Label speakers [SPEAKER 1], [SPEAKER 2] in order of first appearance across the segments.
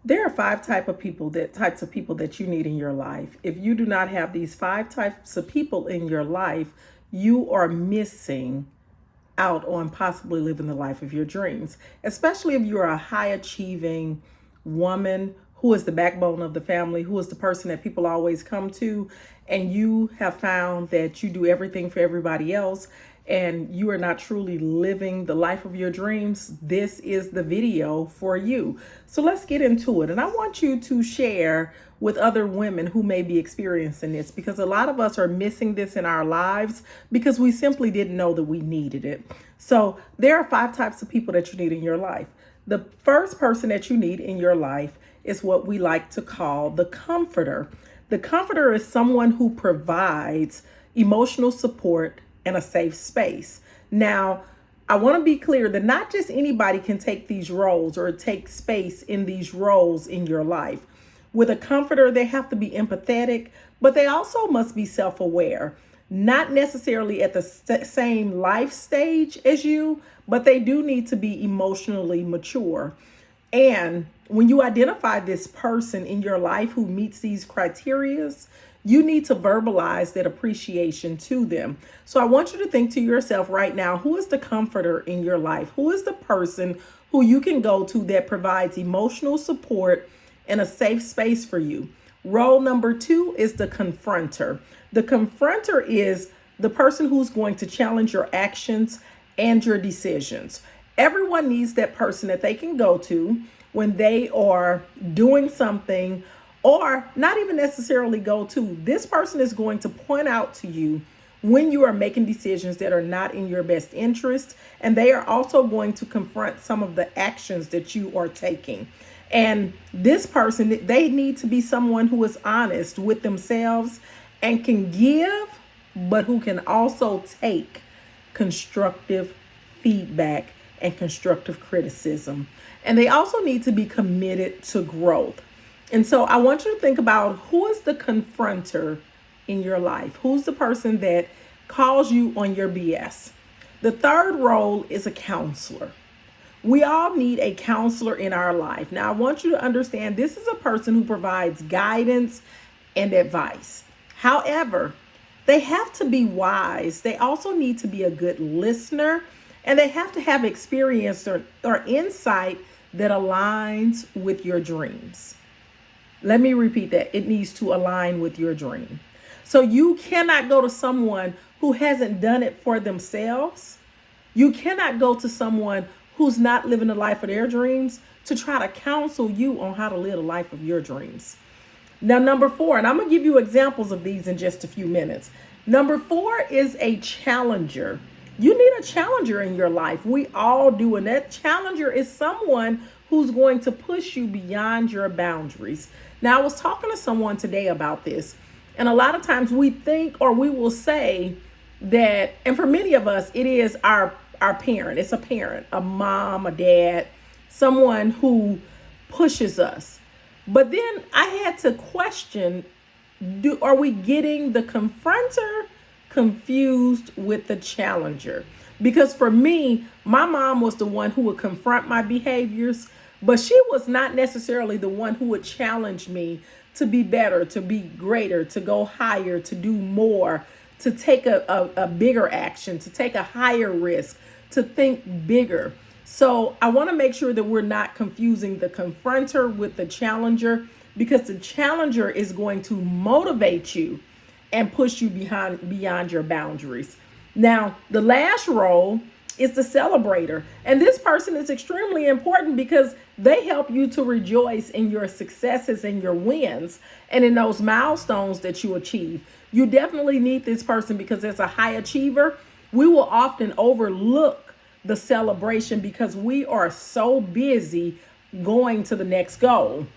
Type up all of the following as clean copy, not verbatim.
[SPEAKER 1] There are types of people that you need in your life. If you do not have these five types of people in your life, you are missing out on possibly living the life of your dreams, especially if you're a high achieving woman who is the backbone of the family, who is the person that people always come to, and you have found that you do everything for everybody else and you are not truly living the life of your dreams. This is the video for you. So let's get into it. And I want you to share with other women who may be experiencing this, because a lot of us are missing this in our lives because we simply didn't know that we needed it. So there are five types of people that you need in your life. The first person that you need in your life is what we like to call the comforter. The comforter is someone who provides emotional support and a safe space. Now, I want to be clear that not just anybody can take these roles or take space in these roles in your life. With a comforter, they have to be empathetic, but they also must be self-aware. Not necessarily at the same life stage as you, but they do need to be emotionally mature. And when you identify this person in your life who meets these criterias, you need to verbalize that appreciation to them. So I want you to think to yourself right now, who is the comforter in your life? Who is the person who you can go to that provides emotional support and a safe space for you? Role number two is the confronter. The confronter is the person who's going to challenge your actions and your decisions. Everyone needs that person that they can go to when they are doing something, or not even necessarily go to. This person is going to point out to you when you are making decisions that are not in your best interest. And they are also going to confront some of the actions that you are taking. And this person, they need to be someone who is honest with themselves and can give, but who can also take constructive feedback and constructive criticism. And they also need to be committed to growth. And so I want you to think about, who is the confronter in your life? Who's the person that calls you on your BS? The third role is a counselor. We all need a counselor in our life. Now, I want you to understand, this is a person who provides guidance and advice. However, they have to be wise. They also need to be a good listener, and they have to have experience or insight that aligns with your dreams. Let me repeat that. It needs to align with your dream. So you cannot go to someone who hasn't done it for themselves. You cannot go to someone who's not living the life of their dreams to try to counsel you on how to live the life of your dreams. Now, number four, and I'm going to give you examples of these in just a few minutes. Number four is a challenger. You need a challenger in your life. We all do. And that challenger is someone who's going to push you beyond your boundaries. Now, I was talking to someone today about this, and a lot of times we think, or we will say that, and for many of us, it is our parent. It's a parent, a mom, a dad, someone who pushes us. But then I had to question, are we getting the confronter confused with the challenger? Because for me, my mom was the one who would confront my behaviors, but she was not necessarily the one who would challenge me to be better, to be greater, to go higher, to do more, to take a bigger action, to take a higher risk, to think bigger. So I want to make sure that we're not confusing the confronter with the challenger, because the challenger is going to motivate you and push you beyond your boundaries. Now, the last role is the celebrator. And this person is extremely important because they help you to rejoice in your successes and your wins and in those milestones that you achieve. You definitely need this person, because as a high achiever, we will often overlook the celebration because we are so busy going to the next goal.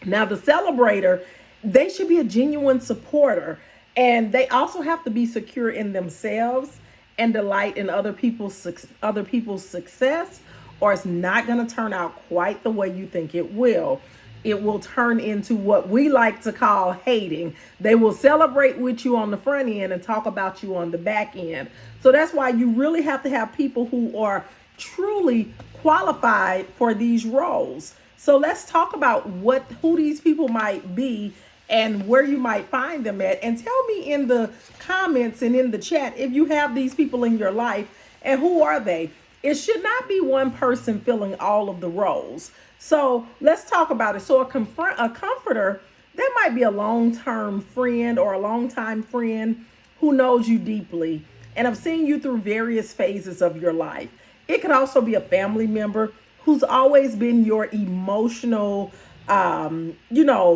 [SPEAKER 1] Now, the celebrator, they should be a genuine supporter, and they also have to be secure in themselves and delight in other people's success, or it's not going to turn out quite the way you think it will. It will turn into what we like to call hating. They will celebrate with you on the front end and talk about you on the back end. So that's why you really have to have people who are truly qualified for these roles. So let's talk about who these people might be and where you might find them at. And tell me in the comments and in the chat if you have these people in your life and who are they. It should not be one person filling all of the roles. So let's talk about it. So a comforter, that might be a long-term friend or a long-time friend who knows you deeply and have seen you through various phases of your life. It could also be a family member who's always been your emotional,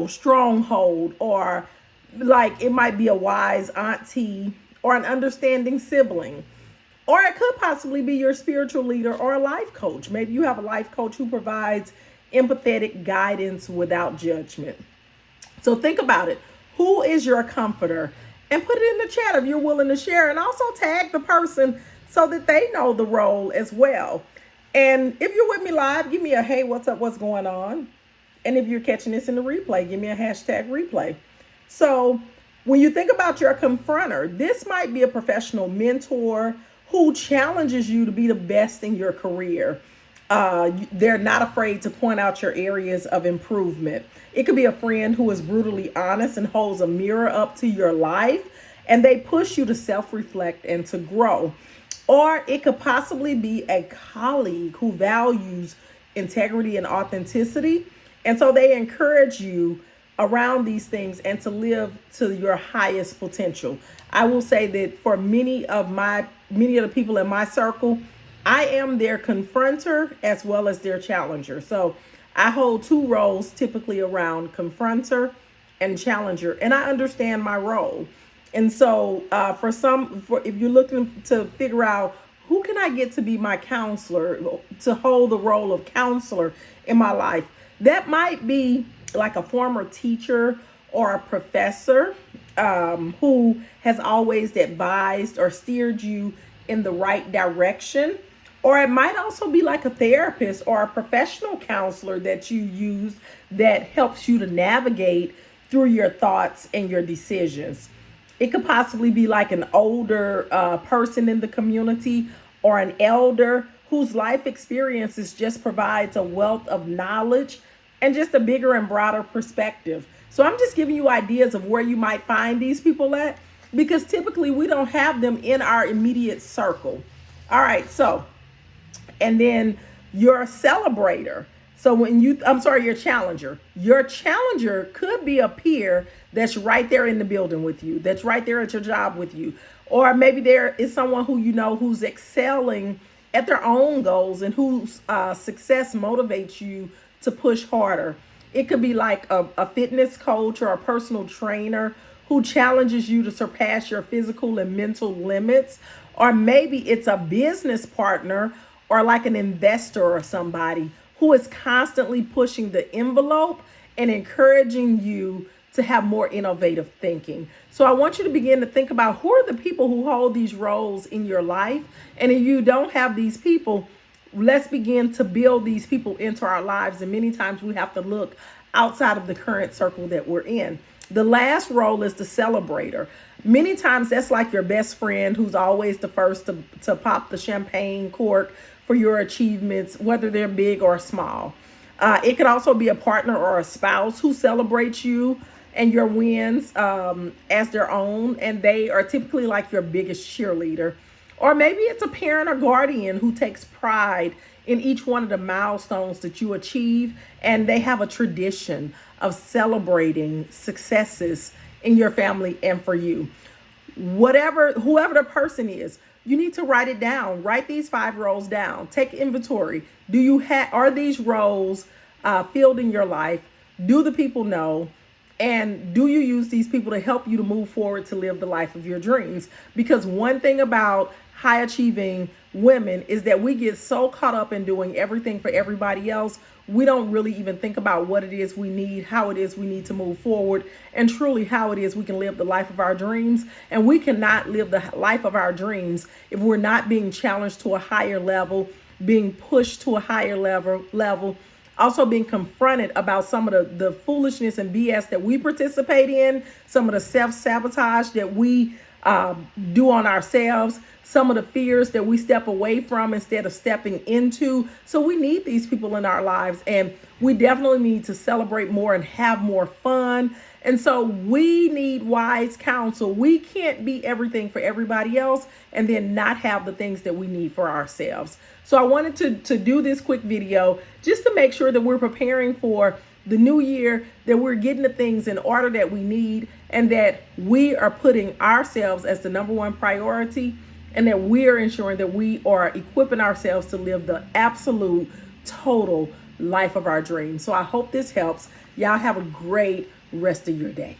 [SPEAKER 1] stronghold, or like it might be a wise auntie or an understanding sibling. Or it could possibly be your spiritual leader or a life coach. Maybe you have a life coach who provides empathetic guidance without judgment. So think about it. Who is your comforter? And put it in the chat if you're willing to share. And also tag the person so that they know the role as well. And if you're with me live, give me a hey, what's up, what's going on? And if you're catching this in the replay, give me a hashtag replay. So when you think about your confronter, this might be a professional mentor who challenges you to be the best in your career. They're not afraid to point out your areas of improvement. It could be a friend who is brutally honest and holds a mirror up to your life, and they push you to self-reflect and to grow. Or it could possibly be a colleague who values integrity and authenticity, and so they encourage you around these things and to live to your highest potential. I will say that for many of the people in my circle, I am their confronter as well as their challenger. So I hold two roles typically around confronter and challenger, and I understand my role. And so if you're looking to figure out who can I get to be my counselor, to hold the role of counselor in my life, that might be like a former teacher or a professor who has always advised or steered you in the right direction. Or it might also be like a therapist or a professional counselor that you use that helps you to navigate through your thoughts and your decisions. It could possibly be like an older person in the community or an elder whose life experiences just provides a wealth of knowledge and just a bigger and broader perspective. So I'm just giving you ideas of where you might find these people at, because typically we don't have them in our immediate circle. All right, so, and then your celebrator. So your challenger. Your challenger could be a peer that's right there in the building with you, that's right there at your job with you. Or maybe there is someone who who's excelling at their own goals and whose success motivates you to push harder. It could be like a fitness coach or a personal trainer who challenges you to surpass your physical and mental limits. Or maybe it's a business partner or like an investor or somebody who is constantly pushing the envelope and encouraging you to have more innovative thinking. So I want you to begin to think about who are the people who hold these roles in your life. And if you don't have these people, let's begin to build these people into our lives. And many times we have to look outside of the current circle that we're in. The last role is the celebrator. Many times that's like your best friend who's always the first to pop the champagne cork for your achievements, whether they're big or small. It could also be a partner or a spouse who celebrates you and your wins as their own, and they are typically like your biggest cheerleader. Or maybe it's a parent or guardian who takes pride in each one of the milestones that you achieve, and they have a tradition of celebrating successes in your family and for you. Whoever the person is, you need to write it down. Write these 5 roles down. Take inventory. Are these roles filled in your life? Do the people know? And do you use these people to help you to move forward to live the life of your dreams? Because one thing about high achieving women is that we get so caught up in doing everything for everybody else, we don't really even think about what it is we need, how it is we need to move forward, and truly how it is we can live the life of our dreams. And we cannot live the life of our dreams if we're not being challenged to a higher level, being pushed to a higher level, also being confronted about some of the foolishness and BS that we participate in, some of the self-sabotage that we do on ourselves, some of the fears that we step away from instead of stepping into. So we need these people in our lives, and we definitely need to celebrate more and have more fun. And so we need wise counsel. We can't be everything for everybody else and then not have the things that we need for ourselves. So I wanted to do this quick video just to make sure that we're preparing for the new year, that we're getting the things in order that we need, and that we are putting ourselves as the number one priority, and that we are ensuring that we are equipping ourselves to live the absolute total life of our dreams. So I hope this helps. Y'all have a great rest of your day.